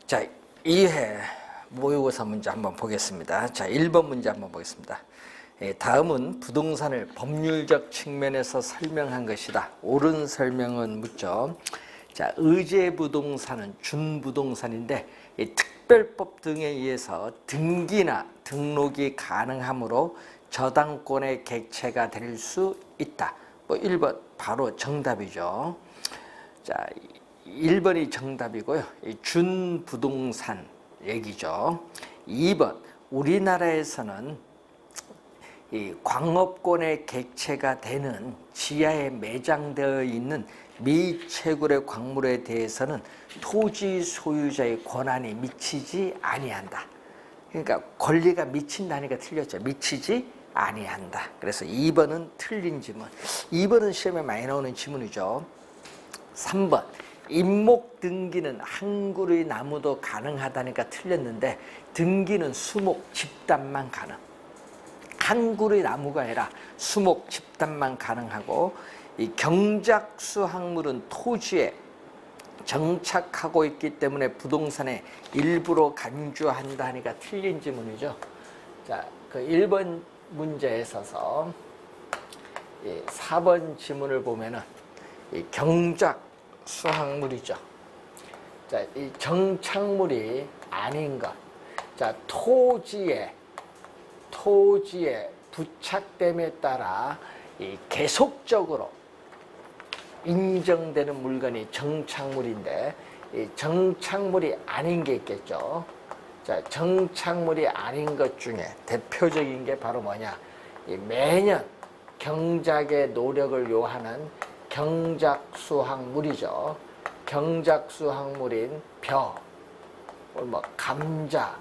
자, 2회 모의고사 문제 한번 보겠습니다. 자, 1번 문제 한번 보겠습니다. 다음은 부동산을 법률적 측면에서 설명한 것이다. 옳은 설명은 묻죠. 자, 의제 부동산은 준부동산인데 특별법 등에 의해서 등기나 등록이 가능하므로 저당권의 객체가 될 수 있다. 1번 바로 정답이죠. 자, 1번이 정답이고요. 준부동산 얘기죠. 2번 우리나라에서는 이 광업권의 객체가 되는 지하에 매장되어 있는 미채굴의 광물에 대해서는 토지 소유자의 권한이 미치지 아니한다. 그러니까 권리가 미친다니까 틀렸죠. 미치지 아니한다. 그래서 2번은 틀린 지문. 2번은 시험에 많이 나오는 지문이죠. 3번 임목 등기는 한 그루의 나무도 가능하다니까 틀렸는데 등기는 수목 집단만 가능. 한 그루의 나무가 아니라 수목 집단만 가능하고 이 경작수 학물은 토지에 정착하고 있기 때문에 부동산에 일부러 간주한다 하니까 틀린 지문이죠. 자, 그 1번 문제에 있어서 4번 지문을 보면은 이 경작수 학물이죠. 자, 이 정착물이 아닌 것. 자, 토지에 부착됨에 따라 이 계속적으로 인정되는 물건이 정착물인데 이 정착물이 아닌 게 있겠죠. 자, 정착물이 아닌 것 중에 대표적인 게 바로 뭐냐? 이 매년 경작의 노력을 요하는 경작수학물이죠. 경작수학물인 벼, 감자,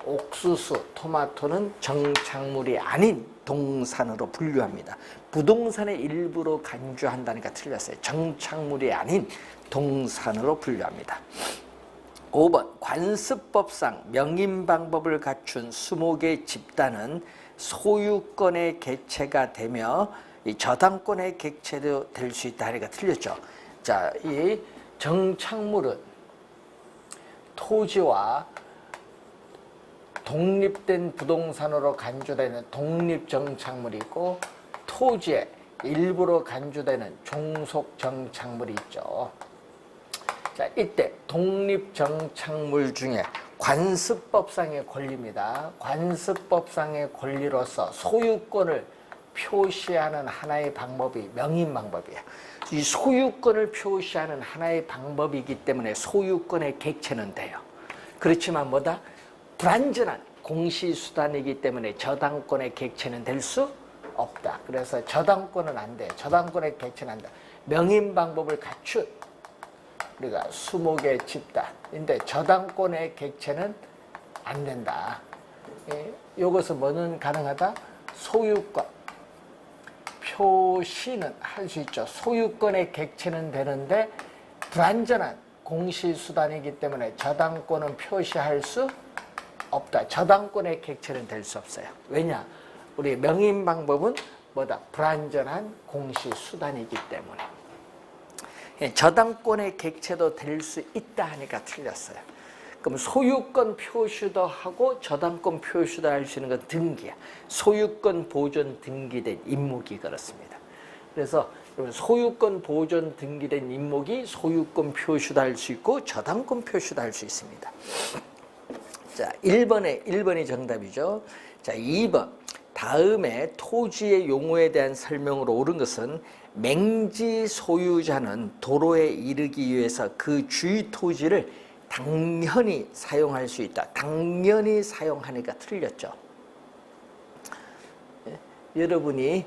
옥수수, 토마토는 정착물이 아닌 동산으로 분류합니다. 부동산의 일부로 간주한다니까 틀렸어요. 정착물이 아닌 동산으로 분류합니다. 5번 관습법상 명인 방법을 갖춘 수목의 집단은 소유권의 객체가 되며 이 저당권의 객체도 될 수 있다 하니까 틀렸죠. 자, 이 정착물은 토지와 독립된 부동산으로 간주되는 독립정착물이 있고 토지에 일부러 간주되는 종속정착물이 있죠. 자, 이때 독립정착물 중에 관습법상의 권리입니다. 관습법상의 권리로서 소유권을 표시하는 하나의 방법이 명인 방법이에요. 이 소유권을 표시하는 하나의 방법이기 때문에 소유권의 객체는 돼요. 그렇지만 뭐다? 불완전한 공시수단이기 때문에 저당권의 객체는 될 수 없다. 그래서 저당권은 안 돼. 저당권의 객체는 안 돼. 명인 방법을 갖춘 우리가 수목의 집단인데 저당권의 객체는 안 된다. 이것은 뭐는 가능하다? 소유권 표시는 할 수 있죠. 소유권의 객체는 되는데 불완전한 공시수단이기 때문에 저당권은 표시할 수 없다. 저당권의 객체는 될 수 없어요. 왜냐? 우리 명인 방법은 뭐다? 불완전한 공시수단이기 때문에. 저당권의 객체도 될 수 있다 하니까 틀렸어요. 그럼 소유권 표시도 하고 저당권 표시도 할 수 있는 건 등기야. 소유권 보존 등기된 임목이 그렇습니다. 그래서 소유권 보존 등기된 임목이 소유권 표시도 할 수 있고 저당권 표시도 할 수 있습니다. 자, 1번이 정답이죠. 자, 2번. 다음에 토지의 용어에 대한 설명으로 옳은 것은 맹지 소유자는 도로에 이르기 위해서 그 주위 토지를 당연히 사용할 수 있다. 당연히 사용하니까 틀렸죠. 여러분이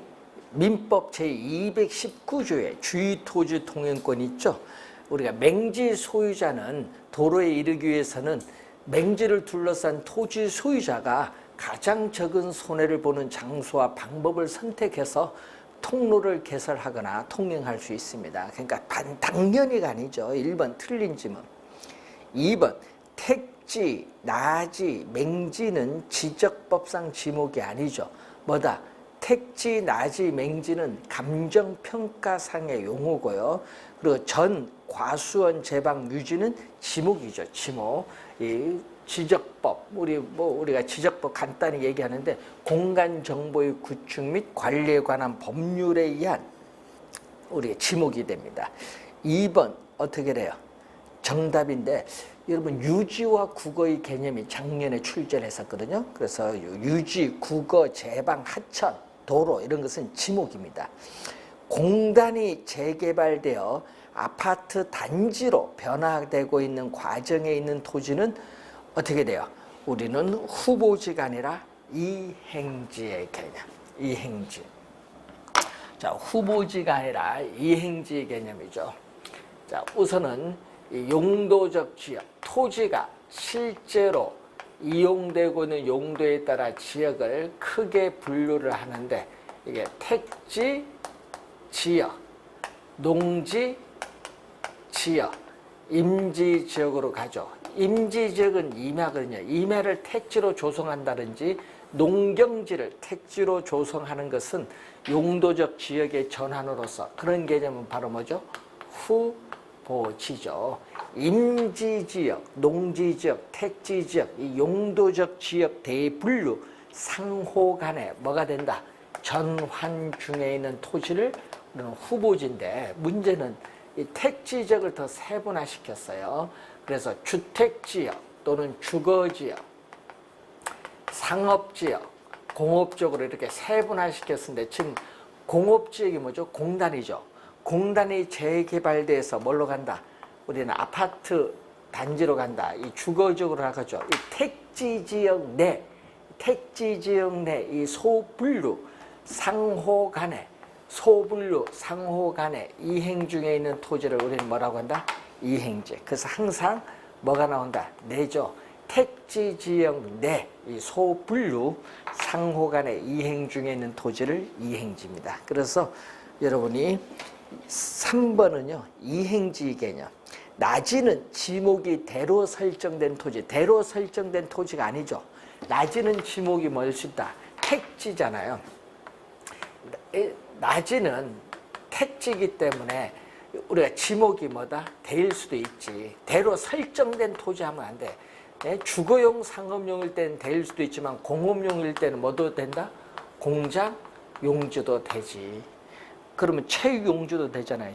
민법 제219조에 주위 토지 통행권 있죠. 우리가 맹지 소유자는 도로에 이르기 위해서는 맹지를 둘러싼 토지 소유자가 가장 적은 손해를 보는 장소와 방법을 선택해서 통로를 개설하거나 통행할 수 있습니다. 그러니까 당연히가 아니죠. 1번 틀린 지문. 2번 택지, 나지, 맹지는 지적법상 지목이 아니죠. 뭐다? 택지, 나지, 맹지는 감정평가상의 용어고요. 그리고 전 과수원 제방 유지는 지목이죠. 지목. 이 지적법, 우리가 지적법 간단히 얘기하는데 공간 정보의 구축 및 관리에 관한 법률에 의한 우리의 지목이 됩니다. 2번 어떻게 돼요? 정답인데 여러분 유지와 국어의 개념이 작년에 출제를 했었거든요. 그래서 유지, 국어, 제방, 하천, 도로 이런 것은 지목입니다. 공단이 재개발되어 아파트 단지로 변화되고 있는 과정에 있는 토지는 어떻게 돼요? 우리는 후보지가 아니라 이행지의 개념. 이행지. 자, 후보지가 아니라 이행지의 개념이죠. 자, 우선은 이 용도적 지역, 토지가 실제로 이용되고 있는 용도에 따라 지역을 크게 분류를 하는데 이게 택지 지역, 농지 지역, 임지 지역으로 가죠. 임지 지역은 임야거든요. 임야를 택지로 조성한다든지 농경지를 택지로 조성하는 것은 용도적 지역의 전환으로서 그런 개념은 바로 뭐죠? 후보지죠. 임지지역, 농지지역, 택지지역, 이 용도적 지역 대분류 상호 간에 뭐가 된다? 전환 중에 있는 토지를 우리는 후보지인데 문제는 이 택지지역을 더 세분화시켰어요. 그래서 주택지역 또는 주거지역, 상업지역, 공업적으로 이렇게 세분화시켰는데 지금 공업지역이 뭐죠? 공단이죠. 공단이 재개발돼서 뭘로 간다? 우리는 아파트 단지로 간다. 이 주거지역으로 나가죠. 이 택지지역 내 이 소분류 상호 간에 소분류 상호 간에 이행 중에 있는 토지를 우리는 뭐라고 한다? 이행지. 그래서 항상 뭐가 나온다? 내죠. 택지지역 내 이 소분류 상호 간에 이행 중에 있는 토지를 이행지입니다. 그래서 여러분이 3번은요. 이행지 개념. 낮이는 지목이 대로 설정된 토지. 대로 설정된 토지가 아니죠. 낮이는 지목이 뭘 수 있다? 택지잖아요. 낮이는 택지이기 때문에 우리가 지목이 뭐다? 대일 수도 있지. 대로 설정된 토지 하면 안 돼. 주거용, 상업용일 때는 대일 수도 있지만 공업용일 때는 뭐도 된다? 공장, 용지도 되지. 그러면 체육 용지도 되잖아요.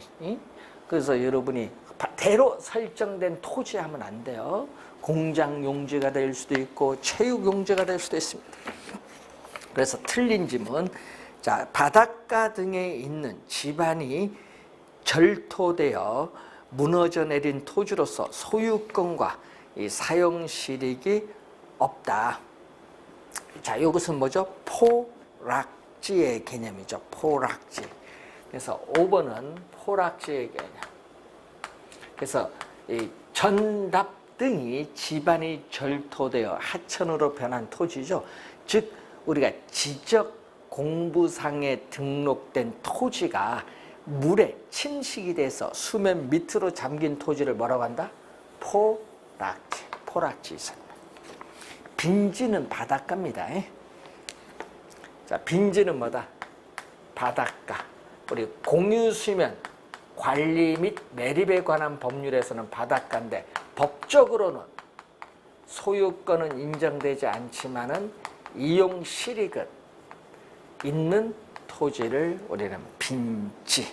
그래서 여러분이 대로 설정된 토지 하면 안 돼요. 공장 용지가 될 수도 있고 체육 용지가 될 수도 있습니다. 그래서 틀린 질문. 자, 바닷가 등에 있는 지반이 절토되어 무너져 내린 토지로서 소유권과 이 사용 실익이 없다. 자, 이것은 뭐죠? 포락지의 개념이죠. 포락지. 그래서 5번은 포락지의 개념. 그래서 이 전답 등이 지반이 절토되어 하천으로 변한 토지죠. 즉 우리가 지적 공부상에 등록된 토지가 물에 침식이 돼서 수면 밑으로 잠긴 토지를 뭐라고 한다? 포락지. 빈지는 바닷가입니다. 자, 빈지는 뭐다? 바닷가. 우리 공유수면 관리 및 매립에 관한 법률에서는 바닷가인데 법적으로는 소유권은 인정되지 않지만은 이용 실익은 있는 토지를 우리는 빈지.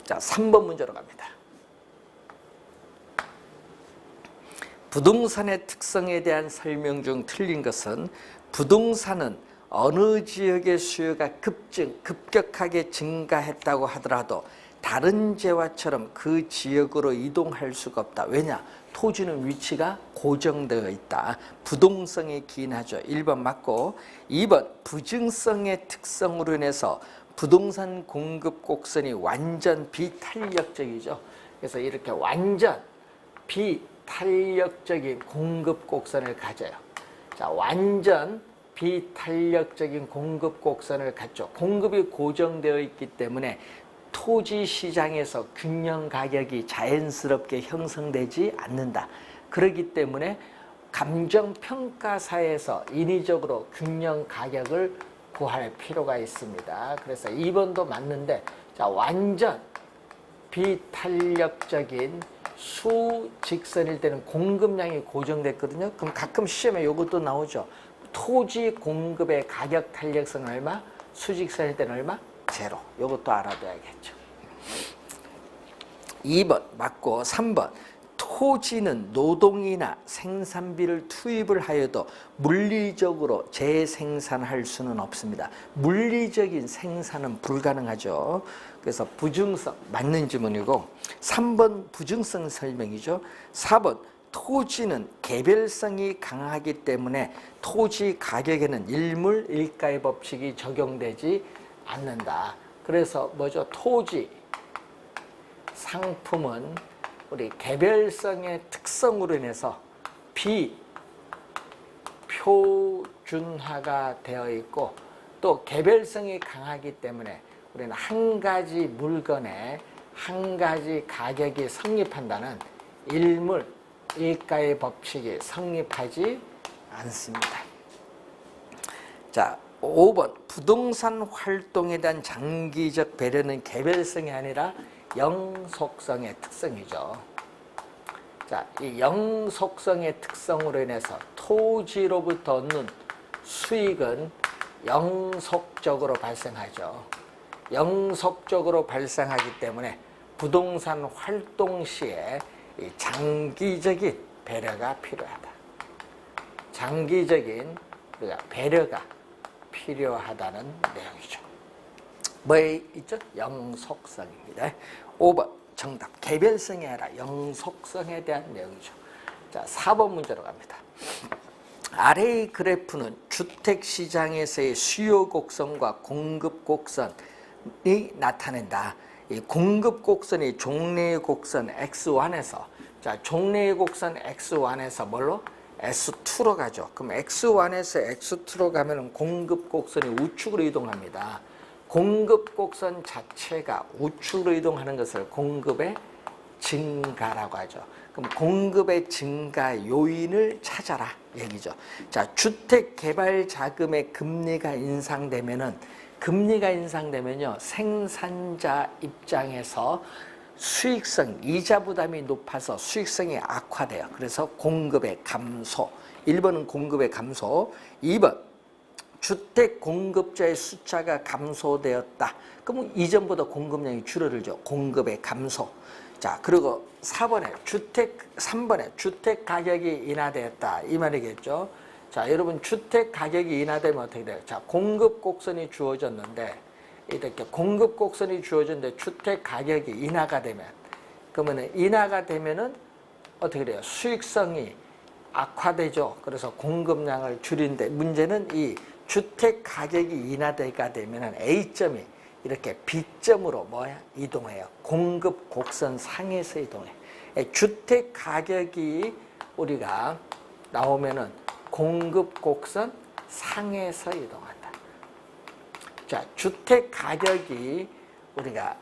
자, 3번 문제로 갑니다. 부동산의 특성에 대한 설명 중 틀린 것은 부동산은 어느 지역의 수요가 급격하게 증가했다고 하더라도 다른 재화처럼 그 지역으로 이동할 수가 없다. 왜냐? 토지는 위치가 고정되어 있다. 부동성에 기인하죠. 1번 맞고 2번 부증성의 특성으로 인해서 부동산 공급 곡선이 완전 비탄력적이죠. 그래서 이렇게 완전 비탄력적인 공급 곡선을 가져요. 자, 완전 비탄력적인 공급 곡선을 갖죠. 공급이 고정되어 있기 때문에 토지 시장에서 균형 가격이 자연스럽게 형성되지 않는다. 그렇기 때문에 감정평가사에서 인위적으로 균형 가격을 구할 필요가 있습니다. 그래서 2번도 맞는데, 자, 완전 비탄력적인 수직선일 때는 공급량이 고정됐거든요. 그럼 가끔 시험에 이것도 나오죠. 토지 공급의 가격 탄력성은 얼마? 수직선일 때는 얼마? 제로. 이것도 알아둬야겠죠. 2번 맞고 3번 토지는 노동이나 생산비를 투입을 하여도 물리적으로 재생산할 수는 없습니다. 물리적인 생산은 불가능하죠. 그래서 부증성 맞는 지문이고 3번 부증성 설명이죠. 4번 토지는 개별성이 강하기 때문에 토지 가격에는 일물 일가의 법칙이 적용되지 않는다. 그래서 뭐죠? 토지 상품은 우리 개별성의 특성으로 인해서 비표준화가 되어 있고 또 개별성이 강하기 때문에 우리는 한 가지 물건에 한 가지 가격이 성립한다는 일물 일가의 법칙이 성립하지 않습니다. 자, 5번 부동산 활동에 대한 장기적 배려는 개별성이 아니라 영속성의 특성이죠. 자, 이 영속성의 특성으로 인해서 토지로부터 얻는 수익은 영속적으로 발생하죠. 영속적으로 발생하기 때문에 부동산 활동 시에 이 장기적인 배려가 필요하다. 장기적인 배려가 필요하다는 내용이죠. 뭐 있죠? 영속성입니다. 5번 정답. 개별성이 아니라 영속성에 대한 내용이죠. 자, 4번 문제로 갑니다. 아래의 그래프는 주택시장에서의 수요 곡선과 공급 곡선이 나타낸다. 이 공급 곡선이 종래의 곡선 X1에서 자, 종래의 곡선 X1에서 뭘로? S2로 가죠. 그럼 X1에서 X2로 가면 공급 곡선이 우측으로 이동합니다. 공급 곡선 자체가 우측으로 이동하는 것을 공급의 증가라고 하죠. 그럼 공급의 증가 요인을 찾아라 얘기죠. 자, 주택 개발 자금의 금리가 인상되면요, 생산자 입장에서 수익성, 이자 부담이 높아서 수익성이 악화돼요. 그래서 공급의 감소. 1번은 공급의 감소. 2번 주택 공급자의 숫자가 감소되었다. 그러면 이전보다 공급량이 줄어들죠. 공급의 감소. 자, 그리고 3번에 주택 가격이 인하되었다. 이 말이겠죠. 자, 여러분 주택 가격이 인하되면 어떻게 돼요? 자, 공급 곡선이 주어졌는데 이렇게 공급 곡선이 주어졌는데 주택 가격이 인하가 되면 그러면은 인하가 되면은 어떻게 돼요? 수익성이 악화되죠. 그래서 공급량을 줄인데 문제는 이 주택 가격이 인하가 되면은 A점이 이렇게 B점으로 이동해요. 공급 곡선 상에서 이동해. 주택 가격이 우리가 나오면은 공급 곡선 상에서 이동한다. 자, 주택 가격이 우리가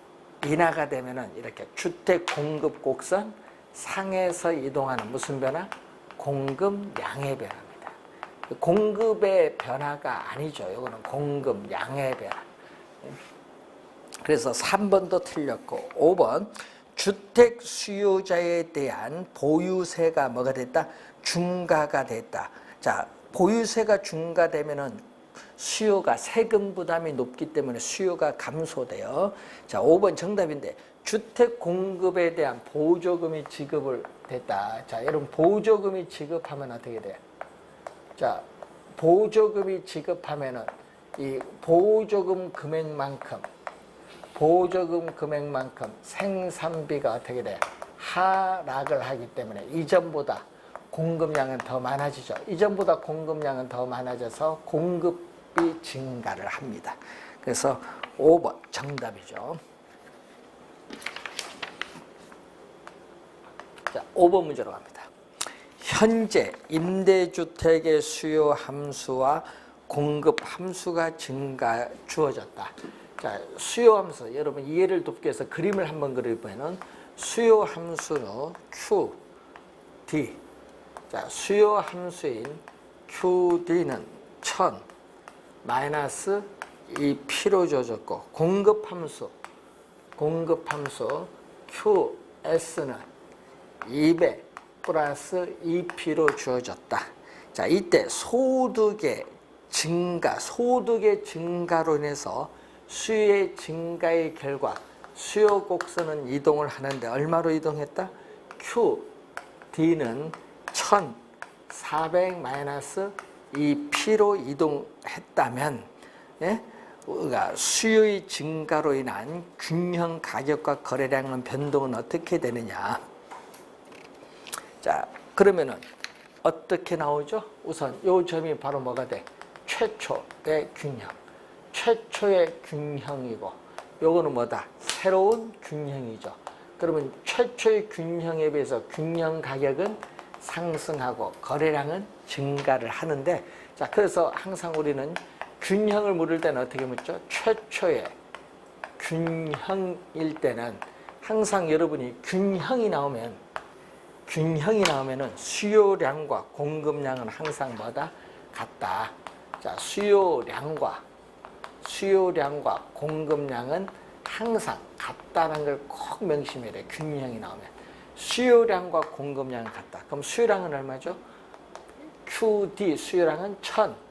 인하가 되면은 이렇게 주택 공급 곡선 상에서 이동하는 무슨 변화? 공급량의 변화입니다. 공급의 변화가 아니죠. 이거는 공급량의 변화. 그래서 3번도 틀렸고 5번 주택 수요자에 대한 보유세가 뭐가 됐다? 중과가 됐다. 자, 보유세가 중과되면은 수요가 세금 부담이 높기 때문에 수요가 감소돼요. 자, 5번 정답인데 주택 공급에 대한 보조금이 지급을 됐다. 자, 여러분 보조금이 지급하면 어떻게 돼요? 자, 보조금이 지급하면은 이 보조금 금액만큼 생산비가 어떻게 돼요? 하락을 하기 때문에 이전보다 공급량은 더 많아지죠. 이전보다 공급량은 더 많아져서 공급이 증가를 합니다. 그래서 5번 정답이죠. 자, 5번 문제로 갑니다. 현재 임대주택의 수요 함수와 공급 함수가 주어졌다. 자, 수요 함수, 여러분 이해를 돕기 위해서 그림을 한번 그려보면 수요 함수는 QD. 자, 수요 함수인 QD는 1000 마이너스 2P로 주어졌고 공급 함수 QS는 200 플러스 EP로 주어졌다. 자, 이때 소득의 증가로 인해서 수요의 증가의 결과 수요 곡선은 이동을 하는데 얼마로 이동했다? QD는 1400 마이너스 2P로 이동했다면, 예? 우리가 수요의 증가로 인한 균형 가격과 거래량은 변동은 어떻게 되느냐? 자, 그러면은 어떻게 나오죠? 우선 이 점이 바로 뭐가 돼? 최초의 균형. 최초의 균형이고, 요거는 뭐다? 새로운 균형이죠. 그러면 최초의 균형에 비해서 균형 가격은 상승하고 거래량은 증가를 하는데, 자, 그래서 항상 우리는 균형을 물을 때는 어떻게 묻죠? 최초의 균형일 때는 항상 여러분이 균형이 나오면은 수요량과 공급량은 항상 뭐다? 같다. 자, 수요량과 공급량은 항상 같다는 걸 꼭 명심해야 돼. 균형이 나오면. 수요량과 공급량은 같다. 그럼 수요량은 얼마죠? QD 수요량은 1000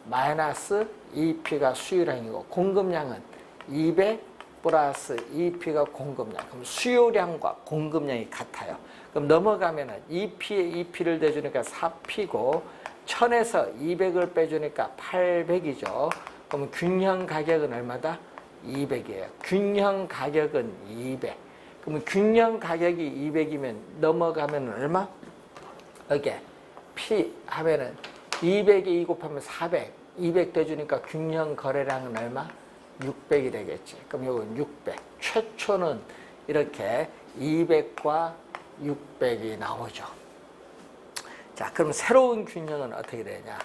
마이너스 EP가 수요량이고, 공급량은 200 플러스 EP가 공급량. 그럼 수요량과 공급량이 같아요. 그럼 넘어가면은 EP에 EP를 대주니까 4P고 1000에서 200을 빼주니까 800이죠. 그럼 균형 가격은 얼마다? 200이에요. 균형 가격은 200. 그러면 균형 가격이 200이면 넘어가면 얼마? 여기 P 하면은 200에 2 곱하면 400. 200 대주니까 균형 거래량은 얼마? 600이 되겠지. 그럼 이건 600. 최초는 이렇게 200과 600이 나오죠. 자, 그럼 새로운 균형은 어떻게 되냐?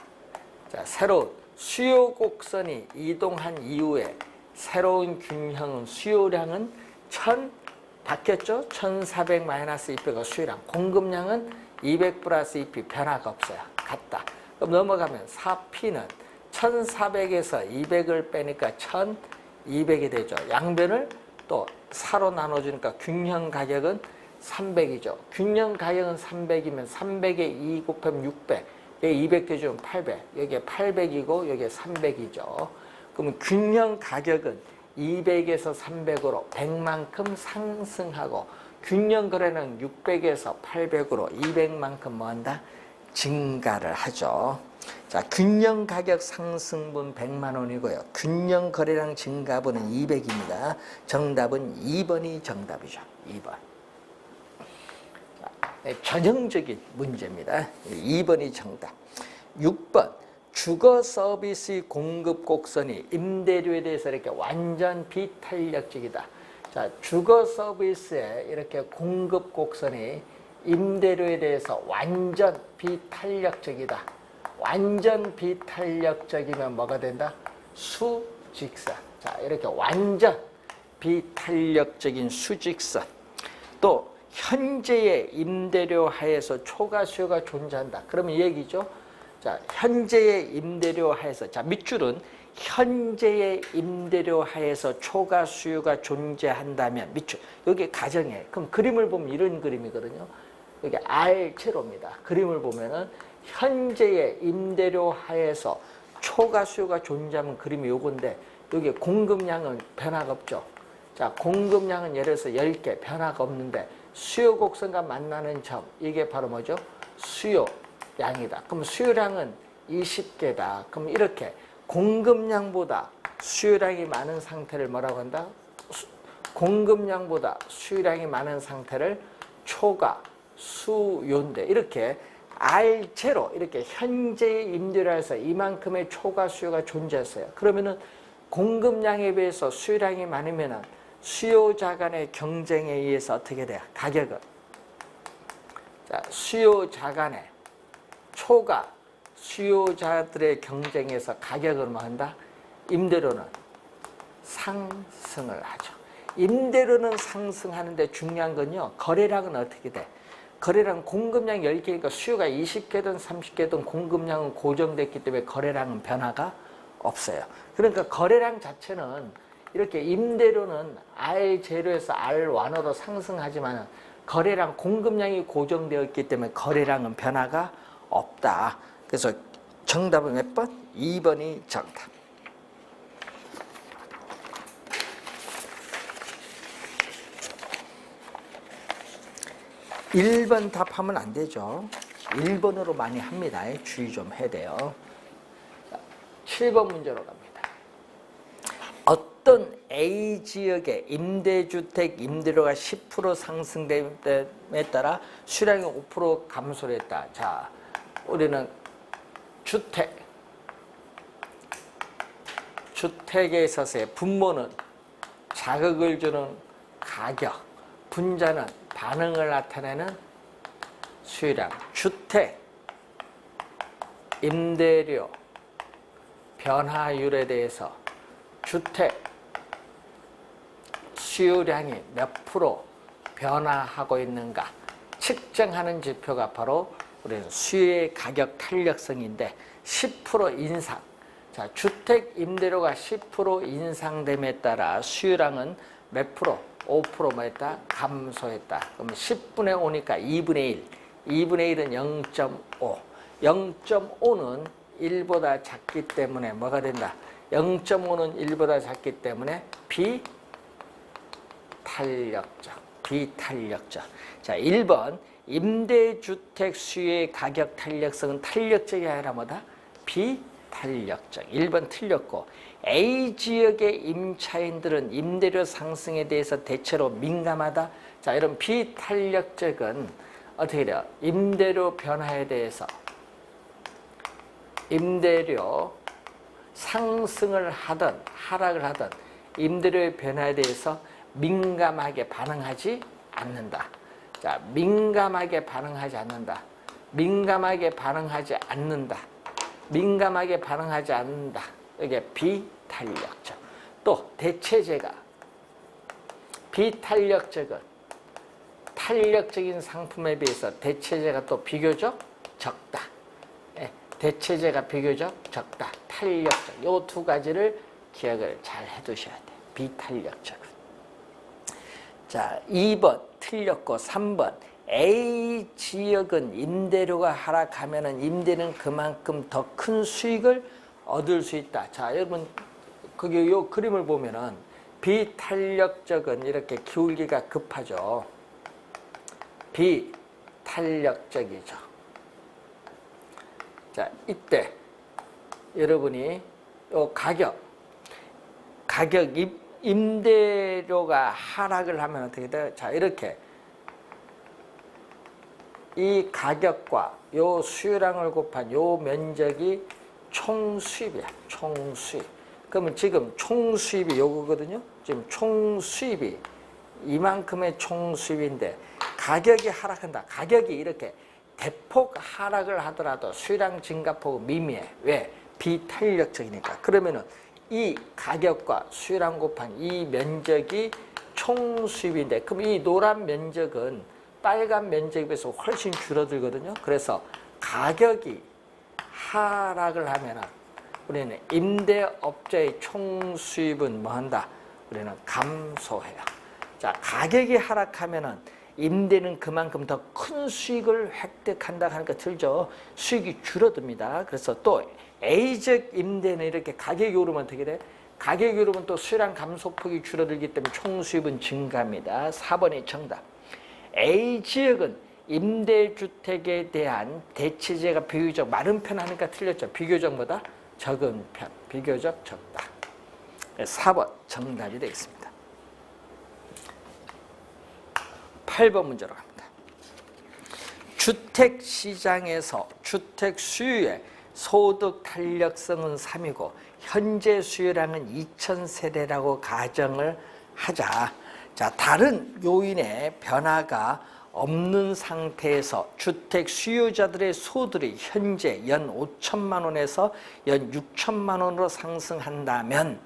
자, 새로운 수요 곡선이 이동한 이후에 새로운 균형은 수요량은 1000 바뀌었죠? 1400 마이너스 200가 수요량. 공급량은 200 플러스 2P 변화가 없어요. 같다. 그럼 넘어가면 4P는 1400에서 200을 빼니까 1200이 되죠. 양변을 또 4로 나눠주니까 균형 가격은 300이죠. 균형 가격은 300이면 300에 2 곱하면 600. 여기 200 대주면 800. 여기에 800이고 여기에 300이죠. 그러면 균형 가격은 200에서 300으로 100만큼 상승하고, 균형 거래는 600에서 800으로 200만큼 뭐한다? 증가를 하죠. 자, 균형 가격 상승분 100만 원이고요. 균형 거래량 증가분은 200입니다. 정답은 2번이 정답이죠. 2번. 전형적인 문제입니다. 2번이 정답. 6번. 주거 서비스 공급 곡선이 임대료에 대해서 이렇게 완전 비탄력적이다. 자, 주거 서비스에 이렇게 공급 곡선이 임대료에 대해서 완전 비탄력적이다. 완전 비탄력적이면 뭐가 된다? 수직선. 자, 이렇게 완전 비탄력적인 수직선. 또 현재의 임대료 하에서 초과 수요가 존재한다. 그러면 이 얘기죠. 자, 현재의 임대료 하에서, 자, 밑줄은 현재의 임대료 하에서 초과 수요가 존재한다면, 밑줄 여기 가정이에요. 그럼 그림을 보면 이런 그림이거든요. 여기 R제로입니다. 그림을 보면은 현재의 임대료 하에서 초과 수요가 존재하면 그림이 요건데, 여기 공급량은 변화가 없죠. 자, 공급량은 예를 들어서 10개 변화가 없는데 수요 곡선과 만나는 점, 이게 바로 뭐죠? 수요량이다. 그럼 수요량은 20개다. 그럼 이렇게 공급량보다 수요량이 많은 상태를 뭐라고 한다? 공급량보다 수요량이 많은 상태를 초과 수요인데, 이렇게 R제로 이렇게 현재의 임대료에서 이만큼의 초과 수요가 존재했어요. 그러면은 공급량에 비해서 수요량이 많으면은 수요자 간의 경쟁에 의해서 어떻게 돼요? 가격은, 자, 수요자 간의 초과 수요자들의 경쟁에서 가격은 뭐 한다? 임대료는 상승을 하죠. 임대료는 상승하는데 중요한 건요, 거래량은 어떻게 돼? 거래량 공급량 10개니까 수요가 20개든 30개든 공급량은 고정됐기 때문에 거래량은 변화가 없어요. 그러니까 거래량 자체는 이렇게 임대료는 R0에서 R1으로 상승하지만 거래량 공급량이 고정되어 있기 때문에 거래량은 변화가 없다. 그래서 정답은 몇 번? 2번이 정답. 1번 답하면 안 되죠. 1번으로 많이 합니다. 주의 좀 해야 돼요. 7번 문제로 갑니다. 어떤 A 지역의 임대주택 임대료가 10% 상승됨에 따라 수량이 5% 감소를 했다. 자, 우리는 주택에 있어서의 분모는 자극을 주는 가격, 분자는 반응을 나타내는 수요량, 주택 임대료 변화율에 대해서 주택 수요량이 몇 프로 변화하고 있는가 측정하는 지표가 바로 우리는 수요의 가격 탄력성인데 10% 인상. 자, 주택 임대료가 10% 인상됨에 따라 수요량은 몇 프로? 5% 뭐 했다? 감소했다. 그러면 10분의 5니까 2분의 1. 2분의 1은 0.5. 0.5는 1보다 작기 때문에 뭐가 된다? 0.5는 1보다 작기 때문에 비탄력적. 자, 1번 임대주택 수요의 가격 탄력성은 탄력적이 아니라 뭐다? 비탄력적. 1번 틀렸고, A 지역의 임차인들은 임대료 상승에 대해서 대체로 민감하다. 자, 이런 비탄력적은 어떻게 돼요? 임대료 변화에 대해서 임대료 상승을 하든 하락을 하든 임대료의 변화에 대해서 민감하게 반응하지 않는다. 자, 민감하게 반응하지 않는다. 이게 비탄력적. 또 대체재가 비탄력적은 탄력적인 상품에 비해서 대체재가 또 비교적 적다. 대체재가 비교적 적다. 탄력적. 이 두 가지를 기억을 잘 해두셔야 돼요. 비탄력적은. 자, 2번 틀렸고 3번 A 지역은 임대료가 하락하면은 임대는 그만큼 더 큰 수익을 얻을 수 있다. 자, 여러분 거기 요 그림을 보면은 비탄력적은 이렇게 기울기가 급하죠. 비탄력적이죠. 자, 이때 여러분이 요 가격 임대료가 하락을 하면 어떻게 돼요? 자, 이렇게 이 가격과 요 수요량을 곱한 요 면적이 총수입이야. 총수입. 그러면 지금 총수입이 요거거든요. 지금 총수입이 이만큼의 총수입인데 가격이 하락한다. 가격이 이렇게 대폭 하락을 하더라도 수요량 증가폭은 미미해. 왜? 비탄력적이니까. 그러면은 이 가격과 수요량 곱한 이 면적이 총수입인데, 그럼 이 노란 면적은 빨간 면적에 비해서 훨씬 줄어들거든요. 그래서 가격이 하락을 하면은 우리는 임대업자의 총수입은 뭐 한다? 우리는 감소해요. 자, 가격이 하락하면은 임대는 그만큼 더 큰 수익을 획득한다 하니까 틀죠. 수익이 줄어듭니다. 그래서 또 A적 임대는 이렇게 가격이 오르면 어떻게 돼? 가격이 오르면 또 수요량 감소폭이 줄어들기 때문에 총수입은 증가합니다. 4번이 정답. A 지역은 임대주택에 대한 대체재가 비교적 많은 편 하니까 틀렸죠. 비교적보다 적은 편. 비교적 적다. 4번 정답이 되겠습니다. 8번 문제로 갑니다. 주택시장에서 주택 수요의 소득 탄력성은 3이고 현재 수요량은 2,000세대라고 가정을 하자. 자, 다른 요인의 변화가 없는 상태에서 주택 수요자들의 소득이 현재 연 5천만 원에서 연 6천만 원으로 상승한다면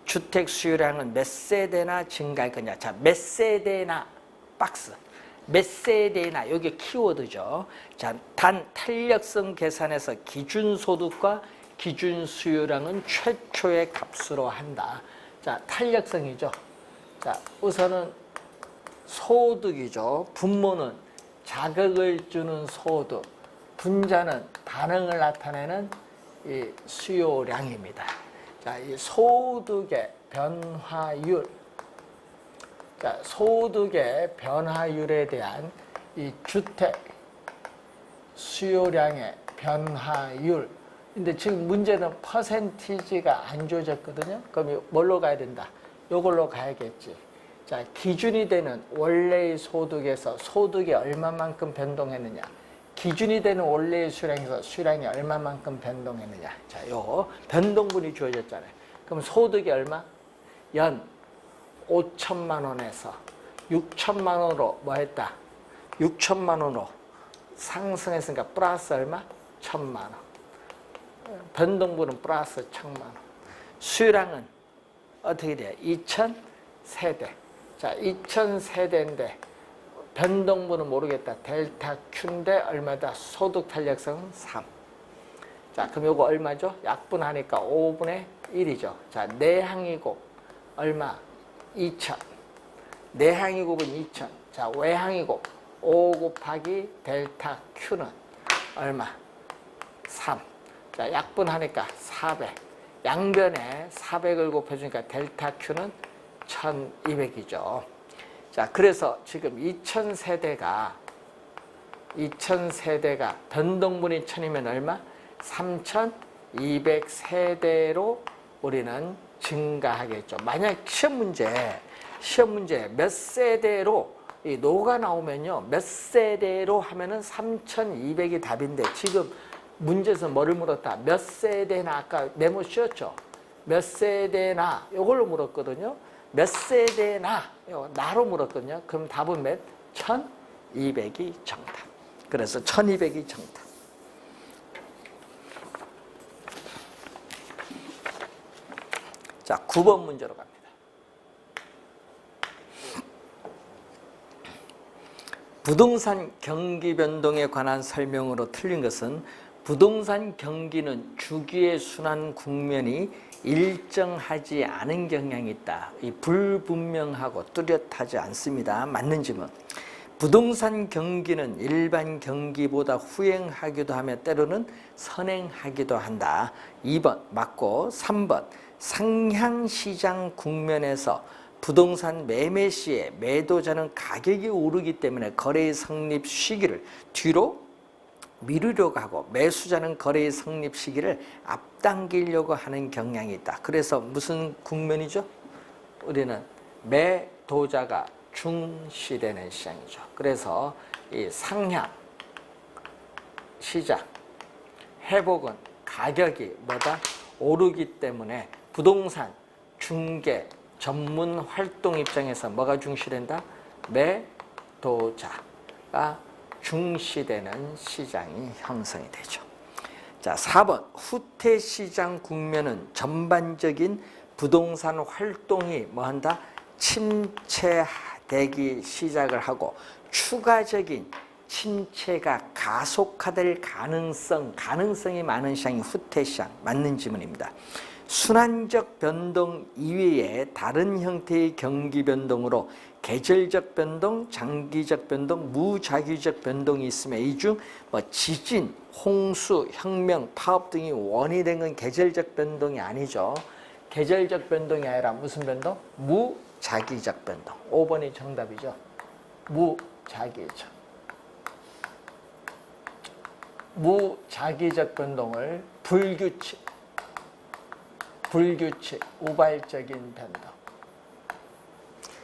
주택 수요량은 몇 세대나 증가할 거냐. 자, 몇 세대나 박스. 몇 세대나 여기 키워드죠. 자, 단 탄력성 계산에서 기준 소득과 기준 수요량은 최초의 값으로 한다. 자, 탄력성이죠. 자, 우선은 소득이죠. 분모는 자극을 주는 소득, 분자는 반응을 나타내는 이 수요량입니다. 자, 이 소득의 변화율, 자, 소득의 변화율에 대한 이 주택 수요량의 변화율. 근데 지금 문제는 퍼센티지가 안 주어졌거든요. 그럼 뭘로 가야 된다? 요걸로 가야겠지. 자, 기준이 되는 원래의 소득에서 소득이 얼마만큼 변동했느냐. 기준이 되는 원래의 수량에서 수량이 얼마만큼 변동했느냐. 자, 요 변동분이 주어졌잖아요. 그럼 소득이 얼마? 연 5천만 원에서 6천만 원으로 뭐 했다? 6천만 원으로 상승했으니까 플러스 얼마? 1,000만 원. 변동분은 플러스 1,000만 원. 수요량은 어떻게 돼요? 2,000세대. 자, 2,000세대인데 변동분은 모르겠다. 델타 Q인데 얼마다? 소득 탄력성은 3. 자, 그럼 요거 얼마죠? 약분하니까 5분의 1이죠. 자, 내항이곱 얼마? 2,000. 내항이곱은 2,000. 자, 외항이곱 5 곱하기 델타 Q는 얼마? 3. 자, 약분하니까 400. 양변에 400을 곱해주니까 델타 Q는 1200이죠. 자, 그래서 지금 2000세대가 변동분이 1000이면 얼마? 3200세대로 우리는 증가하겠죠. 만약 시험 문제 몇 세대로 이 노가 나오면요. 몇 세대로 하면은 3200이 답인데 지금 문제에서 뭐를 물었다? 몇 세대나 아까 메모 씌웠죠? 몇 세대나 이걸로 물었거든요. 몇 세대나 나로 물었거든요. 그럼 답은 몇? 1200이 정답. 그래서 1200이 정답. 자, 9번 문제로 갑니다. 부동산 경기 변동에 관한 설명으로 틀린 것은 부동산 경기는 주기의 순환 국면이 일정하지 않은 경향이 있다. 이 불분명하고 뚜렷하지 않습니다. 맞는 질문. 부동산 경기는 일반 경기보다 후행하기도 하며 때로는 선행하기도 한다. 2번 맞고 3번 상향시장 국면에서 부동산 매매 시에 매도자는 가격이 오르기 때문에 거래의 성립 시기를 뒤로 미루려고 하고 매수자는 거래의 성립 시기를 앞당기려고 하는 경향이 있다. 그래서 무슨 국면이죠? 우리는 매도자가 중시되는 시장이죠. 그래서 이 상향 시장 회복은 가격이 뭐다? 오르기 때문에 부동산 중개 전문 활동 입장에서 뭐가 중시된다? 매도자가 중시되는 시장이 형성이 되죠. 자, 4번 후퇴시장 국면은 전반적인 부동산 활동이 뭐한다? 침체되기 시작을 하고 추가적인 침체가 가속화될 가능성이 많은 시장이 후퇴시장. 맞는 지문입니다. 순환적 변동 이외에 다른 형태의 경기 변동으로 계절적 변동, 장기적 변동, 무작위적 변동이 있으며 이 중 지진, 홍수, 혁명, 파업 등이 원인이 된 건 계절적 변동이 아니죠. 계절적 변동이 아니라 무슨 변동? 무작위적 변동. 5번이 정답이죠. 무작위적. 무작위적 변동을 불규칙, 우발적인 변동.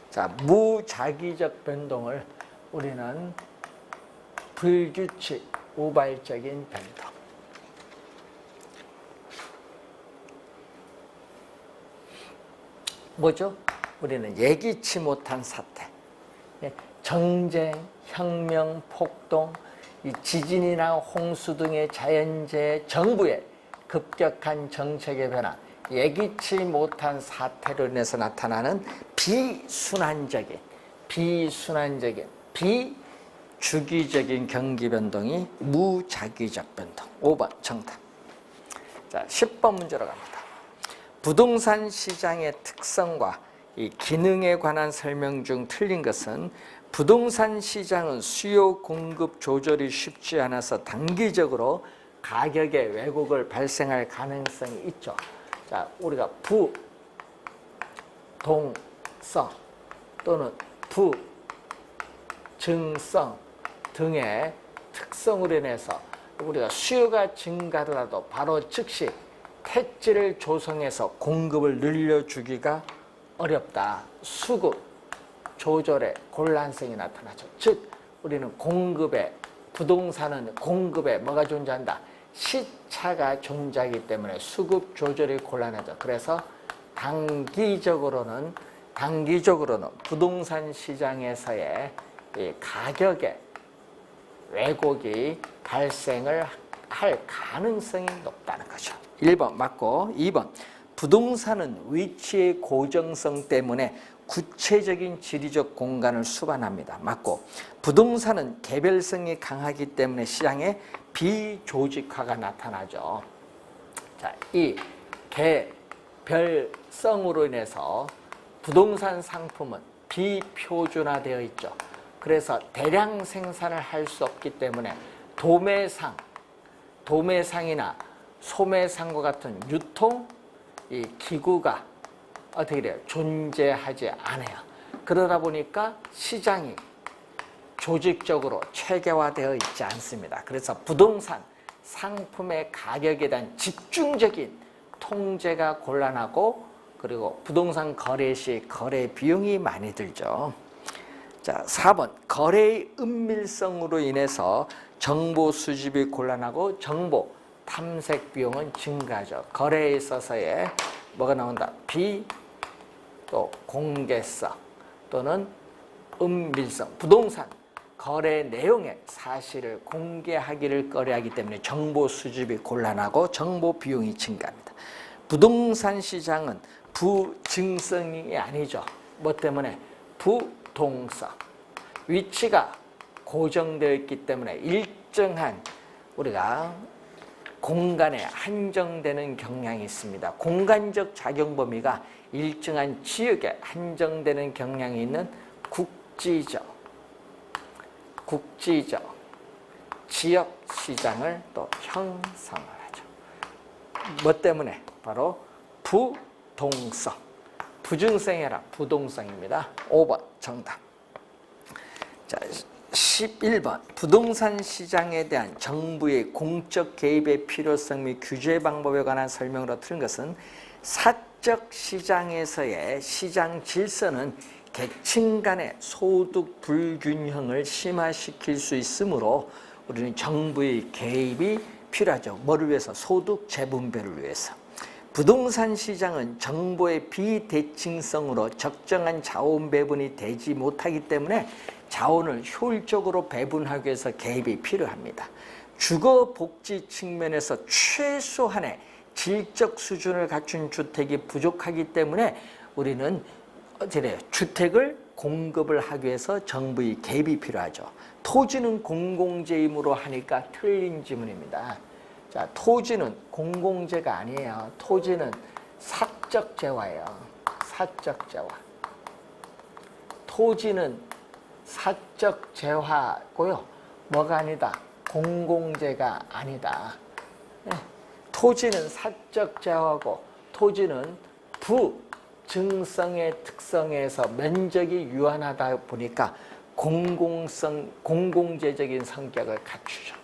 자, 무작위적 변동을 우리는 불규칙, 우발적인 변동. 뭐죠? 우리는 예기치 못한 사태. 정쟁, 혁명, 폭동, 이 지진이나 홍수 등의 자연재해, 정부의 급격한 정책의 변화, 예기치 못한 사태로 인해서 나타나는 비순환적인, 비주기적인 경기 변동이 무작위적 변동. 5번 정답. 자, 10번 문제로 갑니다. 부동산 시장의 특성과 이 기능에 관한 설명 중 틀린 것은 부동산 시장은 수요 공급 조절이 쉽지 않아서 단기적으로 가격의 왜곡을 발생할 가능성이 있죠. 자, 우리가 부동성 또는 부증성 등의 특성으로 인해서 우리가 수요가 증가하더라도 바로 즉시 택지를 조성해서 공급을 늘려주기가 어렵다. 수급 조절에 곤란성이 나타나죠. 즉 우리는 부동산은 공급에 뭐가 존재한다? 시차가 존재하기 때문에 수급 조절이 곤란하죠. 그래서 단기적으로는 부동산 시장에서의 이 가격의 왜곡이 발생을 할 가능성이 높다는 거죠. 1번 맞고, 2번 부동산은 위치의 고정성 때문에 구체적인 지리적 공간을 수반합니다. 맞고, 부동산은 개별성이 강하기 때문에 시장에 비조직화가 나타나죠. 자, 이 개별성으로 인해서 부동산 상품은 비표준화되어 있죠. 그래서 대량 생산을 할 수 없기 때문에 도매상이나 소매상과 같은 유통 이 기구가 어떻게 돼요? 존재하지 않아요. 그러다 보니까 시장이 조직적으로 체계화되어 있지 않습니다. 그래서 부동산 상품의 가격에 대한 집중적인 통제가 곤란하고, 그리고 부동산 거래 시 거래 비용이 많이 들죠. 자, 4번 거래의 은밀성으로 인해서 정보 수집이 곤란하고 정보 탐색 비용은 증가하죠. 거래에 있어서의 뭐가 나온다? 또 공개성 또는 은밀성. 부동산 거래 내용의 사실을 공개하기를 꺼려하기 때문에 정보 수집이 곤란하고 정보 비용이 증가합니다. 부동산 시장은 부증성이 아니죠. 뭐 때문에? 부동성. 위치가 고정되어 있기 때문에 일정한 우리가 공간에 한정되는 경향이 있습니다. 공간적 작용 범위가 일정한 지역에 한정되는 경향이 있는 국지적 지역 시장을 또 형성을 하죠. 뭐 때문에? 바로 부동성. 부증성이 아니라 부동성입니다. 5번 정답. 자, 11번 부동산 시장에 대한 정부의 공적 개입의 필요성 및 규제 방법에 관한 설명으로 틀린 것은 사적 시장에서의 시장 질서는 계층 간의 소득 불균형을 심화시킬 수 있으므로 우리는 정부의 개입이 필요하죠. 뭐를 위해서? 소득 재분배를 위해서. 부동산 시장은 정보의 비대칭성으로 적정한 자원 배분이 되지 못하기 때문에 자원을 효율적으로 배분하기 위해서 개입이 필요합니다. 주거 복지 측면에서 최소한의 질적 수준을 갖춘 주택이 부족하기 때문에 우리는 주택을 공급을 하기 위해서 정부의 개입이 필요하죠. 토지는 공공재임으로 하니까 틀린 지문입니다. 자, 토지는 공공재가 아니에요. 토지는 사적 재화예요. 사적 재화. 토지는 사적 재화고요. 뭐가 아니다? 공공재가 아니다. 네. 토지는 사적 재화고, 토지는 부증성의 특성에서 면적이 유한하다 보니까 공공재적인 성격을 갖추죠.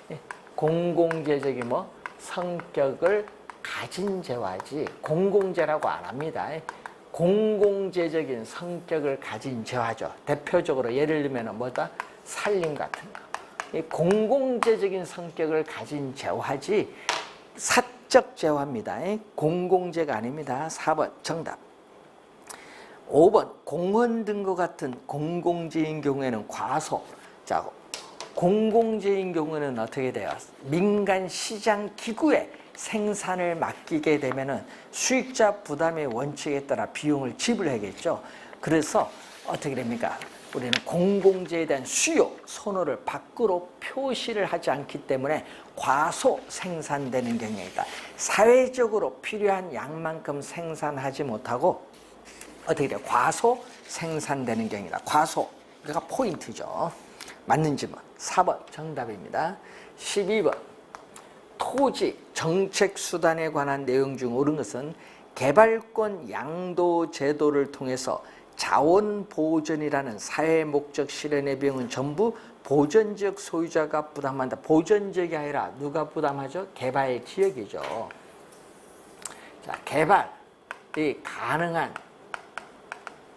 네. 공공재적인 성격을 가진 재화지 공공재라고 안 합니다. 공공재적인 성격을 가진 재화죠. 대표적으로 예를 들면 뭐다? 산림 같은 거. 이 공공재적인 성격을 가진 재화지 사적 재화입니다. 공공재가 아닙니다. 4번 정답. 5번 공원 등과 같은 공공재인 경우에는 과소. 자, 공공재인 경우는 어떻게 돼요? 민간 시장 기구에 생산을 맡기게 되면은 수익자 부담의 원칙에 따라 비용을 지불해야겠죠. 그래서 어떻게 됩니까? 우리는 공공재에 대한 수요, 선호를 밖으로 표시를 하지 않기 때문에 과소 생산되는 경향이다. 사회적으로 필요한 양만큼 생산하지 못하고 어떻게 돼요? 과소 생산되는 경향이다. 과소가 포인트죠. 맞는 질문. 4번 정답입니다. 12번 토지 정책 수단에 관한 내용 중 옳은 것은 개발권 양도 제도를 통해서 자원 보전이라는 사회 목적 실현의 비용은 전부 보전지역 소유자가 부담한다. 보전지역이 아니라 누가 부담하죠? 개발 지역이죠. 자, 개발이 가능한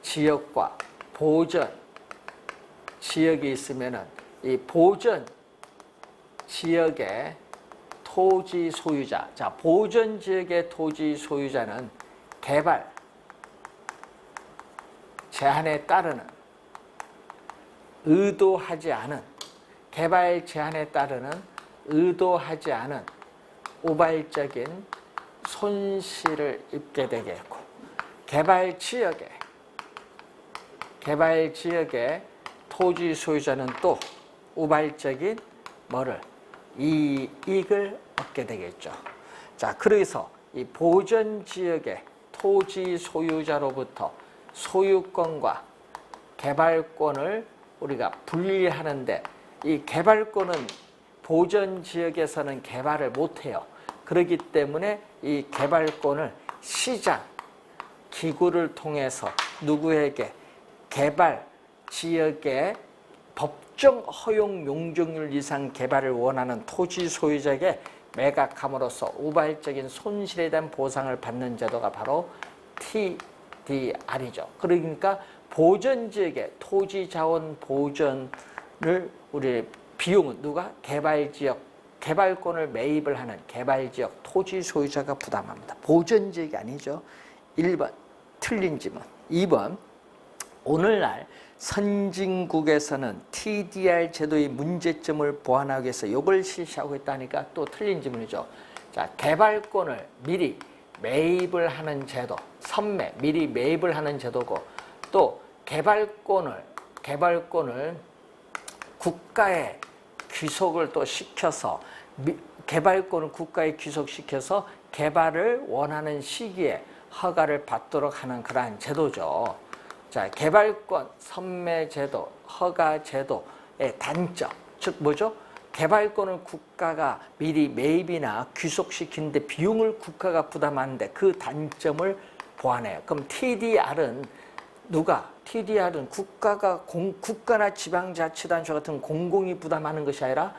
지역과 보전 지역이 있으면은 이 보전 지역의 토지 소유자, 자, 보전 지역의 토지 소유자는 개발 제한에 따르는 의도하지 않은 개발 제한에 따르는 의도하지 않은 우발적인 손실을 입게 되게 했고 개발 지역의 토지 소유자는 또 우발적인 뭐를 이익을 얻게 되겠죠. 자, 그래서 이 보전 지역의 토지 소유자로부터 소유권과 개발권을 우리가 분리하는데 이 개발권은 보전 지역에서는 개발을 못해요. 그렇기 때문에 이 개발권을 시장 기구를 통해서 누구에게 개발 지역의 법정 허용 용적률 이상 개발을 원하는 토지 소유자에게 매각함으로써 우발적인 손실에 대한 보상을 받는 제도가 바로 TDR이죠. 그러니까 보전 지역의 토지 자원 보전을 우리 비용은 누가? 개발 지역 개발권을 매입을 하는 개발 지역 토지 소유자가 부담합니다. 보전 지역이 아니죠. 1번 틀린 질문. 2번 오늘날 선진국에서는 TDR 제도의 문제점을 보완하기 위해서 이걸 실시하고 있다니까 또 틀린 질문이죠. 자, 개발권을 미리 매입을 하는 제도, 선매, 미리 매입을 하는 제도고 또 개발권을 국가에 귀속을 또 시켜서 개발권을 국가에 귀속시켜서 개발을 원하는 시기에 허가를 받도록 하는 그러한 제도죠. 자, 개발권, 선매 제도, 허가 제도의 단점, 즉 뭐죠? 개발권을 국가가 미리 매입이나 귀속시키는데 비용을 국가가 부담하는데 그 단점을 보완해요. 그럼 TDR은 누가? TDR은 국가나 지방자치단체 같은 공공이 부담하는 것이 아니라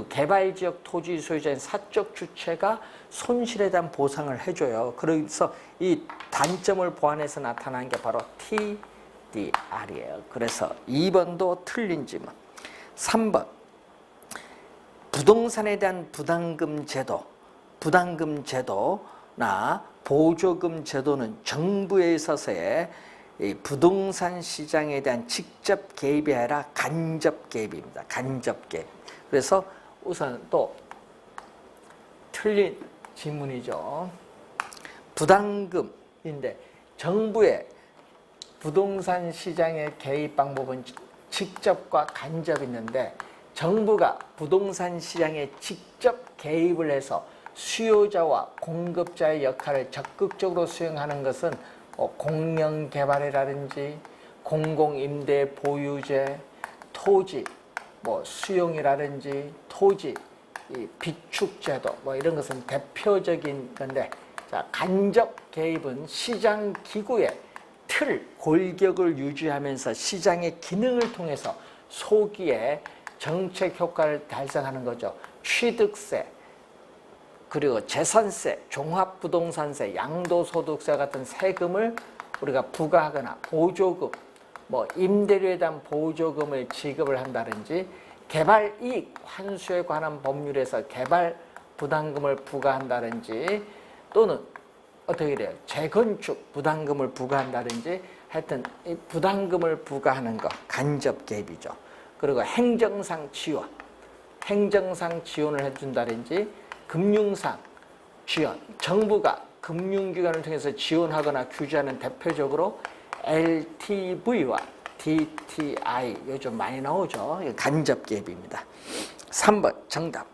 개발지역 토지 소유자인 사적 주체가 손실에 대한 보상을 해줘요. 그래서 이 단점을 보완해서 나타난 게 바로 TDR이에요. 그래서 2번도 틀린 질문. 3번 부동산에 대한 부담금 제도나 보조금 제도는 정부에 있어서의 부동산 시장에 대한 직접 개입이 아니라 간접 개입입니다. 간접 개입. 그래서 우선 또 틀린 질문이죠. 부담금인데 정부의 부동산 시장의 개입 방법은 직접과 간접이 있는데 정부가 부동산 시장에 직접 개입을 해서 수요자와 공급자의 역할을 적극적으로 수행하는 것은 공영개발이라든지 공공임대 보유제, 토지 수용이라든지 토지 비축제도 이런 것은 대표적인 건데, 자, 간접 개입은 시장 기구의 틀, 골격을 유지하면서 시장의 기능을 통해서 소기에 정책 효과를 달성하는 거죠. 취득세, 그리고 재산세, 종합부동산세, 양도소득세 같은 세금을 우리가 부과하거나 보조금, 임대료에 대한 보조금을 지급을 한다든지 개발이익 환수에 관한 법률에서 개발 부담금을 부과한다든지 또는 어떻게 돼요? 재건축 부담금을 부과한다든지 하여튼 이 부담금을 부과하는 것, 간접 개입이죠. 그리고 행정상 지원을 해준다든지 금융상 지원, 정부가 금융기관을 통해서 지원하거나 규제하는 대표적으로 LTV와 DTI 요즘 많이 나오죠. 간접기업입니다. 3번 정답.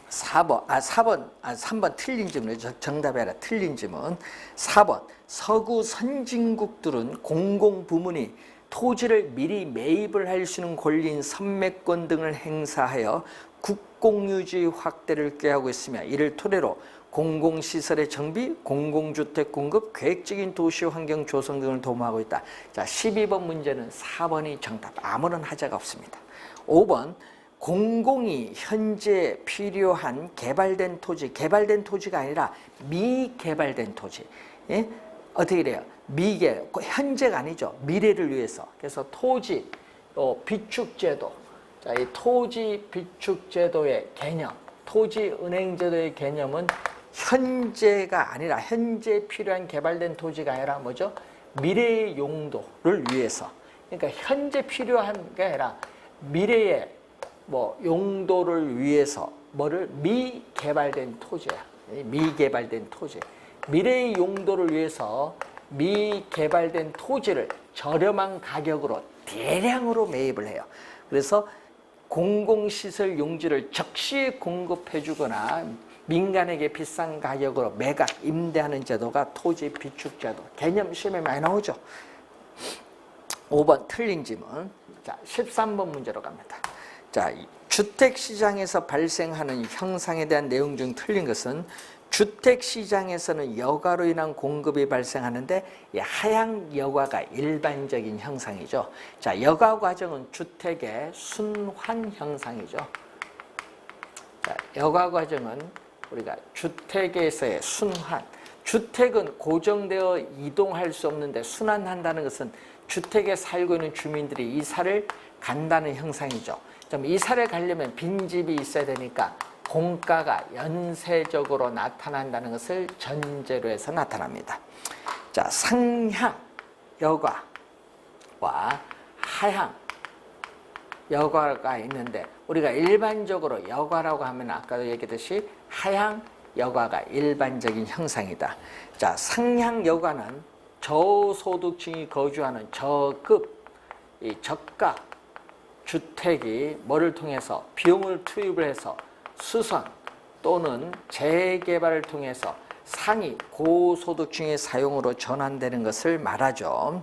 3번 틀린 질문. 정답이 아니라 틀린 질문. 4번 서구 선진국들은 공공부문이 토지를 미리 매입을 할 수 있는 권리인 선매권 등을 행사하여 국공유지 확대를 꾀하고 있으며 이를 토대로 공공시설의 정비, 공공주택 공급, 계획적인 도시 환경 조성 등을 도모하고 있다. 자, 12번 문제는 4번이 정답. 아무런 하자가 없습니다. 5번 공공이 현재 필요한 개발된 토지, 개발된 토지가 아니라 미개발된 토지. 예? 어떻게 돼요? 현재가 아니죠. 미래를 위해서. 그래서 토지, 또 비축제도. 자, 이 토지 비축제도의 개념, 토지은행제도의 개념은 현재가 아니라 현재 필요한 개발된 토지가 아니라 뭐죠? 미래의 용도를 위해서. 그러니까 현재 필요한 게 아니라 미래의 용도를 위해서 뭐를 미개발된 토지야. 미개발된 토지. 미래의 용도를 위해서 미개발된 토지를 저렴한 가격으로 대량으로 매입을 해요. 그래서 공공시설 용지를 적시에 공급해 주거나 민간에게 비싼 가격으로 매각, 임대하는 제도가 토지 비축제도. 개념 시험에 많이 나오죠. 5번 틀린 질문. 자, 13번 문제로 갑니다. 자, 주택시장에서 발생하는 형상에 대한 내용 중 틀린 것은 주택시장에서는 여가로 인한 공급이 발생하는데 하향 여가가 일반적인 형상이죠. 자, 여가 과정은 주택의 순환 형상이죠. 자, 여가 과정은 우리가 주택에서의 순환. 주택은 고정되어 이동할 수 없는데 순환한다는 것은 주택에 살고 있는 주민들이 이사를 간다는 형상이죠. 이사를 가려면 빈집이 있어야 되니까 공가가 연쇄적으로 나타난다는 것을 전제로 해서 나타납니다. 자, 상향 여가와 하향 여가가 있는데 우리가 일반적으로 여가라고 하면 아까도 얘기했듯이 하향 여가가 일반적인 형상이다. 자, 상향 여가는 저소득층이 거주하는 저급, 이 저가 주택이 뭐를 통해서 비용을 투입을 해서 수선 또는 재개발을 통해서 상위 고소득층의 사용으로 전환되는 것을 말하죠.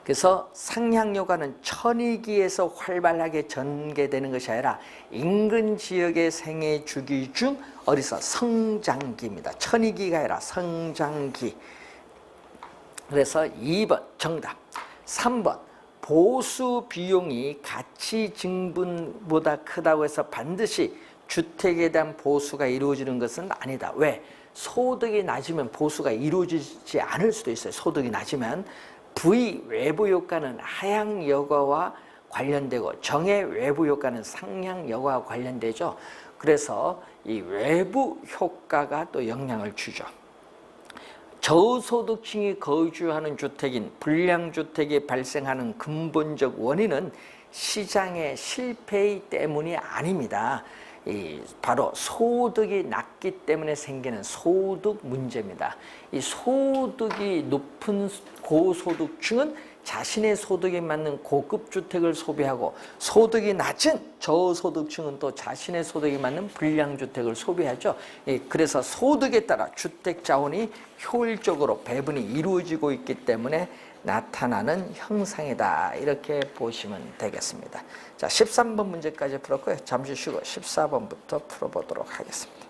그래서 상향여가는 천이기에서 활발하게 전개되는 것이 아니라 인근 지역의 생애 주기 중 어디서 성장기입니다. 천이기가 아니라 성장기. 그래서 2번 정답. 3번 보수 비용이 가치 증분보다 크다고 해서 반드시 주택에 대한 보수가 이루어지는 것은 아니다. 왜? 소득이 낮으면 보수가 이루어지지 않을 수도 있어요. 소득이 낮으면. V 외부 효과는 하향 여가와 관련되고 정의 외부 효과는 상향 여가와 관련되죠. 그래서 이 외부 효과가 또 영향을 주죠. 저소득층이 거주하는 주택인 불량주택이 발생하는 근본적 원인은 시장의 실패 때문이 아닙니다. 바로 소득이 낮기 때문에 생기는 소득 문제입니다. 이 소득이 높은 고소득층은 자신의 소득에 맞는 고급 주택을 소비하고 소득이 낮은 저소득층은 또 자신의 소득에 맞는 불량주택을 소비하죠. 그래서 소득에 따라 주택 자원이 효율적으로 배분이 이루어지고 있기 때문에 나타나는 형상이다. 이렇게 보시면 되겠습니다. 자, 13번 문제까지 풀었고요. 잠시 쉬고 14번부터 풀어보도록 하겠습니다.